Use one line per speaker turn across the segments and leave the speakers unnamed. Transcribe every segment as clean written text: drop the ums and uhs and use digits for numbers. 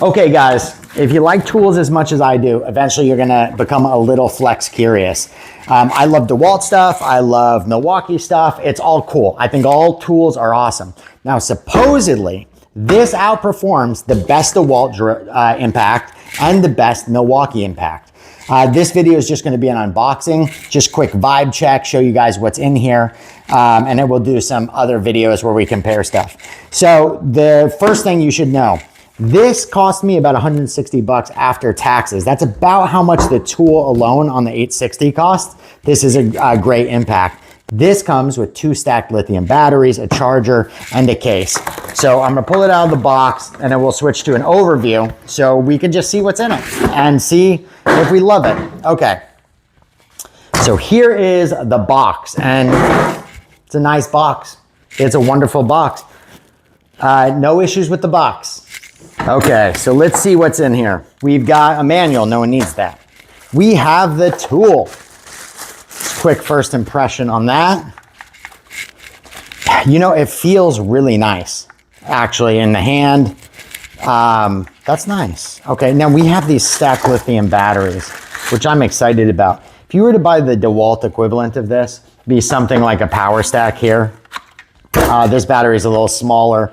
Okay guys, if you like tools as much as I do, eventually you're gonna become a little flex curious. I love DeWalt stuff, I love Milwaukee stuff, it's all cool. I think all tools are awesome. Now supposedly, this outperforms the best DeWalt impact and the best Milwaukee impact. This video is just gonna be an unboxing, just quick vibe check, show you guys what's in here, and then we'll do some other videos where we compare stuff. So the first thing you should know, this cost me about 160 bucks after taxes. That's about how much the tool alone on the 860 cost. This is a great impact. This comes with 2 stacked lithium batteries, a charger, and a case. So I'm gonna pull it out of the box and then we'll switch to an overview so we can just see what's in it and see if we love it. Okay, so here is the box, and it's a nice box. It's a wonderful box. No issues with the box. Okay, so let's see what's in here. We've got a manual, no one needs that. We have the tool. Quick first impression on that. You know, it feels really nice, actually, in the hand. That's nice. Okay, now we have these stacked lithium batteries, which I'm excited about. If you were to buy the DeWalt equivalent of this, it'd be something like a power stack here. This battery is a little smaller.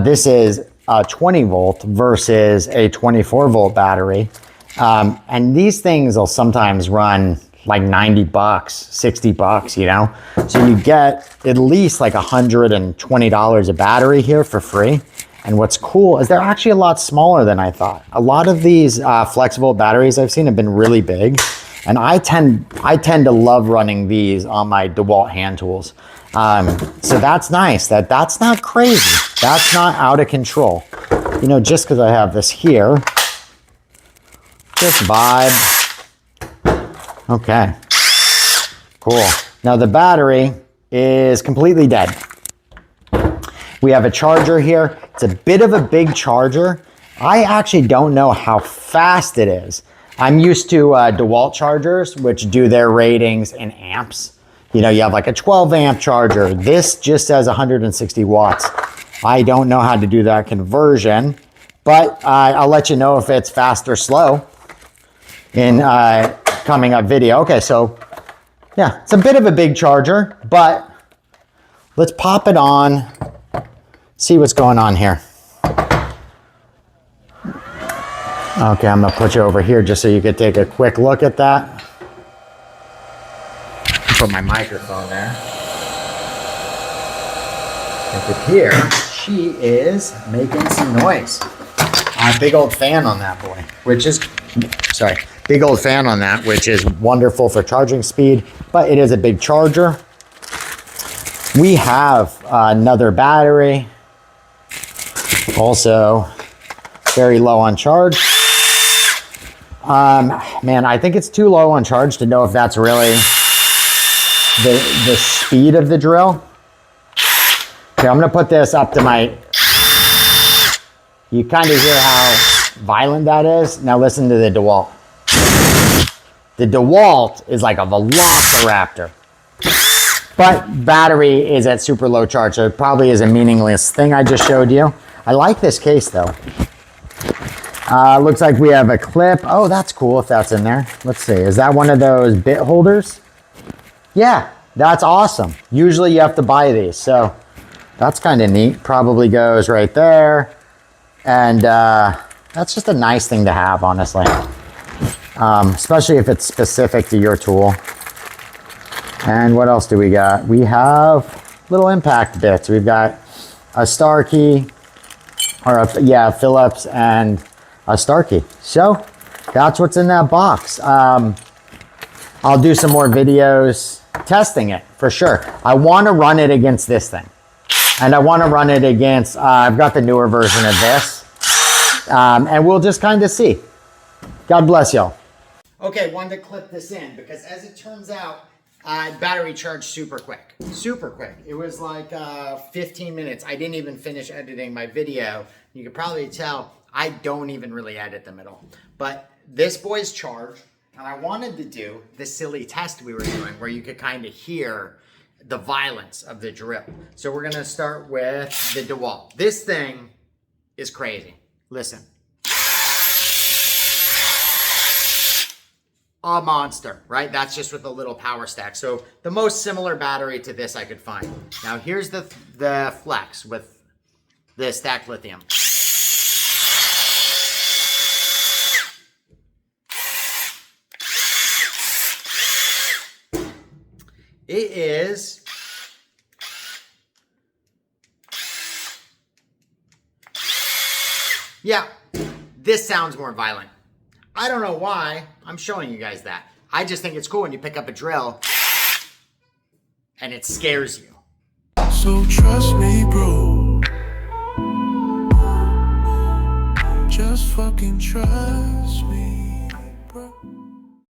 This is a 20 volt versus a 24 volt battery. And these things will sometimes run like 90 bucks, 60 bucks, you know? So you get at least like $120 a battery here for free. And what's cool is they're actually a lot smaller than I thought. A lot of these flexible batteries I've seen have been really big. And I tend to love running these on my DeWalt hand tools. So that's nice. That's not crazy. That's not out of control. You know, just because I have this here, just vibe. Okay, cool. Now the battery is completely dead. We have a charger here. It's a bit of a big charger. I actually don't know how fast it is. I'm used to DeWalt chargers, which do their ratings in amps. You know, you have like a 12 amp charger. This just says 160 watts. I don't know how to do that conversion, but I'll let you know if it's fast or slow in coming up video. Okay, so yeah, it's a bit of a big charger, but let's pop it on, see what's going on here. Okay, I'm gonna put you over here just so you could take a quick look at that. Put my microphone there. You could hear she is making some noise. Big old fan on that boy, which is, sorry, big old fan on that, which is wonderful for charging speed, but it is a big charger. We have another battery, also very low on charge. Man, I think it's too low on charge to know if that's really the speed of the drill. Okay, I'm gonna put this up to my, you kind of hear how violent that is. Now listen to the DeWalt. The DeWalt is like a velociraptor, but battery is at super low charge, so it probably is a meaningless thing I just showed you. I like this case though. Looks like we have a clip. Oh, that's cool if that's in there. Let's see, is that one of those bit holders? Yeah, that's awesome. Usually you have to buy these, so that's kind of neat. Probably goes right there. And that's just a nice thing to have, honestly. Especially if it's specific to your tool. And what else do we got? We have little impact bits. We've got a star key, or a Phillips and a star key. So that's what's in that box. I'll do some more videos testing it for sure. I want to run it against this thing. And I want to run it against, I've got the newer version of this. And we'll just kind of see. God bless y'all. Okay, wanted to clip this in because as it turns out, battery charged super quick. Super quick. It was like 15 minutes. I didn't even finish editing my video. You can probably tell I don't even really edit them at all. But this boy's charged, and I wanted to do the silly test we were doing where you could kind of hear the violence of the drill. So we're gonna start with the DeWalt. This thing is crazy. Listen. a monster, right? That's just with a little power stack. So the most similar battery to this I could find. Now here's the Flex with the stacked lithium. It is yeah, this sounds more violent. I don't know why I'm showing you guys that. I just think it's cool when you pick up a drill and it scares you.
So trust me, bro. Just fucking trust me.